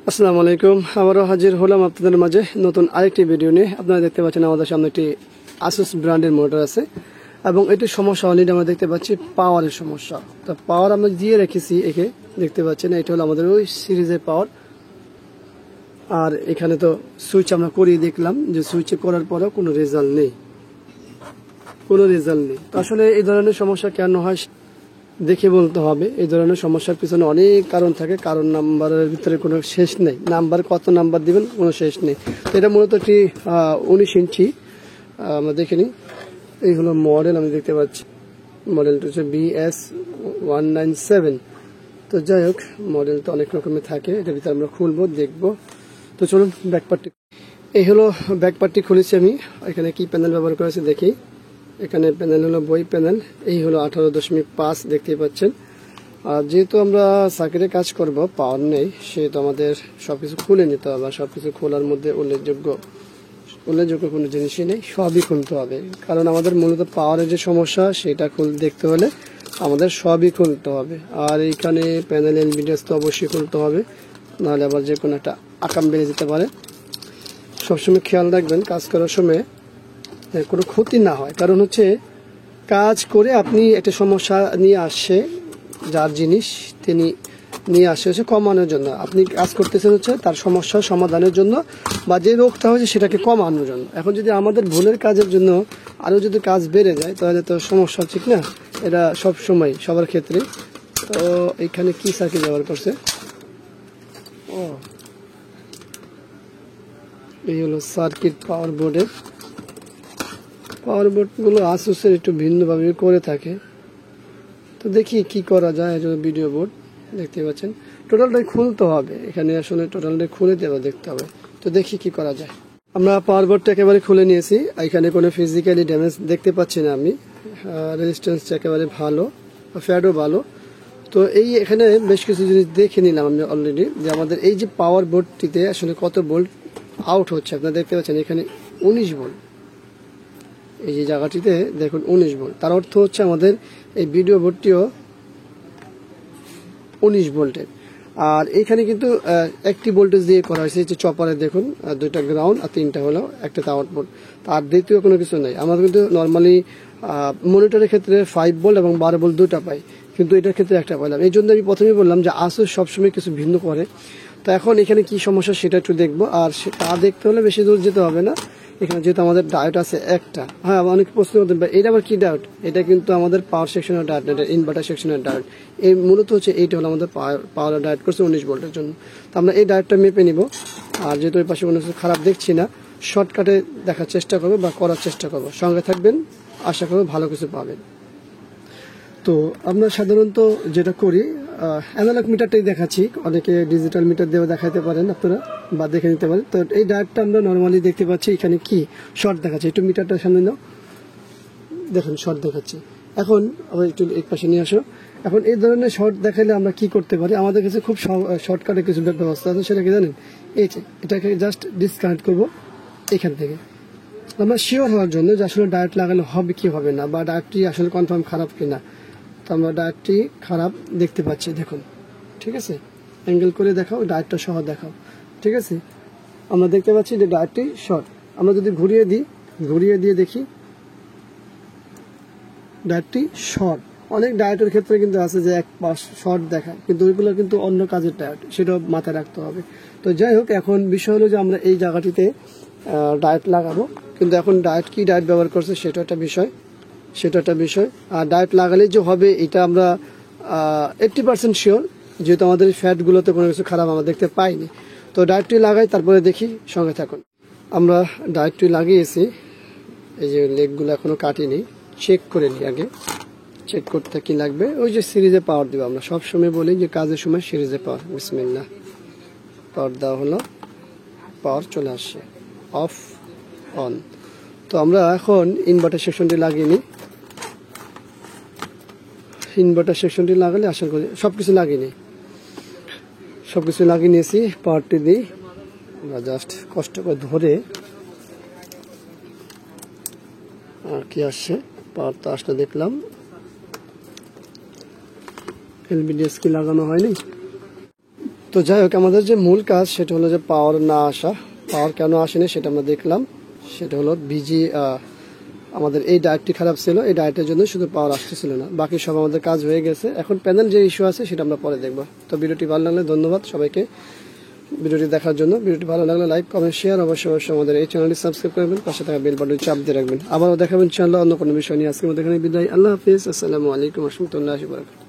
আসসালামু আলাইকুম। আবারও হাজির হলাম আপনাদের মাঝে নতুন আরেকটি ভিডিও নিয়ে। আপনারা দেখতে পাচ্ছেন আমাদের সামনে একটি আসুস ব্র্যান্ডের মোটর আছে এবং এটি সমস্যা অলরেডি আমরা দেখতে পাচ্ছি পাওয়ারের সমস্যা। তো পাওয়ার আমরা দিয়ে রেখেছি, একে দেখতে পাচ্ছেন এটা হলো আমাদের ওই সিরিজের পাওয়ার। আর এখানে তো সুইচ আমরা করিয়ে দেখলাম যে সুইচে করার পরেও কোনো রেজাল্ট নেই। তো আসলে এই ধরনের সমস্যা কেন হয় দেখে বলতে হবে। এই ধরনের সমস্যার পিছনে অনেক কারণ থাকে, কারণ নাম্বারের ভিতরে কোনো শেষ নেই। নাম্বার কত নাম্বার দিবেন কোনো শেষ নেই। তো এটা মূলত একটি 19 ইঞ্চি। আমরা দেখে নিই, এই হলো মডেল, আমি দেখতে পাচ্ছি মডেলটা হচ্ছে BS197। তো যাই হোক, মডেল তো অনেক রকমের থাকে, এটার ভিতরে আমরা খুলবো দেখবো। তো চলুন ব্যাকপার্টটি, এই হলো ব্যাকপার্টটি খুলেছি আমি। এখানে কি প্যানেল ব্যবহার করেছি দেখি। এখানে প্যানেল হলো বই প্যানেল, এই হলো 18.5 দেখতেই পাচ্ছেন। আর যেহেতু আমরা সার্কিটে কাজ করব, পাওয়ার নেই, সেহেতু আমাদের সবকিছু খুলে নিতে হবে। সবকিছু খোলার মধ্যে উল্লেখযোগ্য কোনো জিনিসই নেই, সবই খুলতে হবে। কারণ আমাদের মূলত পাওয়ারের যে সমস্যা সেটা দেখতে হলে আমাদের সবই খুলতে হবে। আর এইখানে প্যানেল এলবিডিএস তো অবশ্যই খুলতে হবে, নাহলে আবার যে কোনো একটা আকাম বেড়ে যেতে পারে। সবসময় খেয়াল রাখবেন কাজ করার সময় কোনো ক্ষতি না হয়। কারণ হচ্ছে কাজ করে আপনি একটা সমস্যা নিয়ে আসছে, যার জিনিস তিনি নিয়ে আসে হচ্ছে কমানোর জন্য। আপনি কাজ করতেছেন হচ্ছে তার সমস্যার সমাধানের জন্য, বা যে রোগটা হয়েছে সেটাকে কমানোর জন্য। এখন যদি আমাদের ভুলের কাজের জন্য আরও যদি কাজ বেড়ে যায় তাহলে তো সমস্যা, ঠিক না? এটা সব সময় সবার ক্ষেত্রে। তো এইখানে কি সার্কিট ব্যবহার করছে, এই হলো সার্কিট পাওয়ার বোর্ডের। পাওয়ার বোর্ডগুলো আসুসের একটু ভিন্নভাবে করে থাকে। তো দেখি কি করা যায়। ভিডিও বোর্ড দেখতে পাচ্ছেন, টোটালটাই খুলতে হবে। এখানে আসলে টোটালটাই খুলে দেখতে হবে। তো দেখি কি করা যায়। আমরা পাওয়ার বোর্ডটা একেবারে খুলে নিয়েছি। এখানে কোনো ফিজিক্যালি ড্যামেজ দেখতে পাচ্ছি না আমি। রেজিস্ট্যান্সটা একেবারে ভালো, ফ্যাটও ভালো। তো এখানে বেশ কিছু জিনিস দেখে নিলাম আমি অলরেডি, যে আমাদের এই যে পাওয়ার বোর্ডটিতে আসলে কত ভোল্ট আউট হচ্ছে। আপনারা দেখতে পাচ্ছেন এখানে 19 ভোল্ট। এই যে জায়গাটিতে দেখুন 19 ভোল্ট, তার অর্থ হচ্ছে আমাদের এই ভিডিও বোর্ডটিও 19 ভোল্টের। আর এখানে কিন্তু একটি ভোল্টেজ দিয়ে করা হয়েছে, যে চপারে দেখুন 2টা গ্রাউন্ড আর 3টা হলো একটা আউটপুট। আর দ্বিতীয় কোনো কিছু নেই। আমরা কিন্তু নর্মালি মনিটরের ক্ষেত্রে 5 ভোল্ট এবং 12 ভোল্ট দুটা পাই, কিন্তু এটার ক্ষেত্রে একটা পাইলাম। এই জন্য আমি প্রথমেই বললাম যে আসুস সবসময় কিছু ভিন্ন করে। তো এখন এখানে কি সমস্যা সেটা একটু দেখবো। আর তা দেখতে হলে বেশি দূর যেতে হবে না। এখানে যেহেতু আমাদের ডায়োড আছে একটা, হ্যাঁ অনেক প্রশ্ন করতে পারে এটা আবার কি ডায়োড। এটা কিন্তু আমাদের পাওয়ার সেকশনের ডায়োড, এটা ইনভার্টার সেকশনের ডায়োড। এই মূলত হচ্ছে এইটা হলো আমাদের পাওয়ার ডায়োড করছে 19 ভোল্টের জন্য। তো আমরা এই ডায়োডটা মেপে নিব। আর যেহেতু ওই পাশে কোনো কিছু খারাপ দেখছি না, শর্টকাটে দেখার চেষ্টা করবো বা করার চেষ্টা করবো। সঙ্গে থাকবেন, আশা করবো ভালো কিছু পাবেন। তো আমরা সাধারণত যেটা করি, অ্যানালগ মিটারটাই দেখাচ্ছি। অনেকে ডিজিটাল মিটার দিয়েও দেখাতে পারেন আপনারা, বা দেখে নিতে পারেন। তো এই ডায়োডটা আমরা নর্মালি দেখতে পাচ্ছি এখানে কি শর্ট দেখাচ্ছে। একটু মিটারটার সামনে নাও, দেখুন শর্ট দেখাচ্ছে। এখন আবার একটু এক পাশে নিয়ে আসো। এখন এই ধরনের শর্ট দেখালে আমরা কি করতে পারি, আমাদের কাছে খুব শর্টকাটে কিছু ব্যবস্থা আছে। সেটা কি জানেন, এই যে এটাকে জাস্ট ডিসকানেক্ট করবো এখান থেকে। আমরা শিওর হওয়ার জন্য যে আসলে ডায়োড লাগালে হবে কি হবে না, বা ডায়োডটি আসলে কনফার্ম খারাপ কিনা। তো আমরা ডায়োডটি খারাপ দেখতে পাচ্ছি, দেখুন, ঠিক আছে। অ্যাঙ্গেল করে দেখাও, ডায়োডটা সহ দেখাও, ঠিক আছে। আমরা দেখতে পাচ্ছি যে ডায়োডটি শর্ট। আমরা যদি ঘুরিয়ে দিয়ে দেখি, ডায়োডটি শর্ট। অনেক ডায়োডের ক্ষেত্রে কিন্তু আছে যে এক পাশ শর্ট দেখায়, কিন্তু ওইগুলো কিন্তু অন্য কাজের ডায়োড, সেটাও মাথায় রাখতে হবে। তো যাই হোক, এখন বিষয় হলো যে আমরা এই জায়গাটিতে ডায়োড লাগাবো, কিন্তু এখন ডায়োড কি ডায়োড ব্যবহার করছে সেটা একটা বিষয়। আর ডায়োড লাগালে যে হবে এটা আমরা 80% শিওর, যেহেতু আমাদের ফ্যাটগুলোতে কোনো কিছু খারাপ আমরা দেখতে পাইনি। তো ডায়োডটি লাগাই, তারপরে দেখি, সঙ্গে থাকুন। আমরা ডায়োডটি লাগিয়েছি, এই যে লেগগুলো এখনো কাটিনি, চেক করে নিই আগে। চেক করতে কি লাগবে, ওই যে সিরিজে পাওয়ার দিব। আমরা সবসময় বলি যে কাজের সময় সিরিজে পাওয়ার। বিসমিল্লাহ, পাওয়ার দেওয়া হলো, পাওয়ার চলে আসছে, অফ অন। তো আমরা এখন ইনভার্টার সেকশনটি লাগিয়ে নিই। ইনভার্টার সেকশনটি লাগালে আশা করি সবকিছু লাগিয়ে নিয়েছি। পাওয়ারটি দিই, আমরা জাস্ট কষ্ট করে ধরে, আর কি আসছে, পাওয়ার তো আসলে দেখলাম। এলবিডিএস কি লাগানো হয়নি, তো যাই হোক, আমাদের যে মূল কাজ সেটা হলো যে পাওয়ার না আসা। পাওয়ার কেন আসেনি সেটা আমরা দেখলাম। সেটা হলো আমাদের এই ডায়েটটি খারাপ ছিল, এই ডায়েটের জন্য শুধু পাওয়ার আসতেছিল না, বাকি সব আমাদের কাজ হয়ে গেছে। এখন প্যানেল যে ইস্যু আছে সেটা আমরা পরে দেখবো। তো ভিডিওটি ভালো লাগলে ধন্যবাদ সবাইকে ভিডিওটি দেখার জন্য। ভিডিওটি ভালো লাগলে লাইক, কমেন্ট, শেয়ার, অবশ্যই আমাদের এই চ্যানেলটি সাবস্ক্রাইব করবেন, পাশে থাকা বেল বাটন চাপ দিয়ে রাখবেন। আবারও দেখাবেন ইনশাআল্লাহ অন্য কোনো বিষয় নিয়ে। আজকের মধ্যে এখানে বিদায়। আল্লাহ হাফিজ। আসসালামু আলাইকুম ওয়া রাহমাতুল্লাহি ওয়া বারাকাতুহু।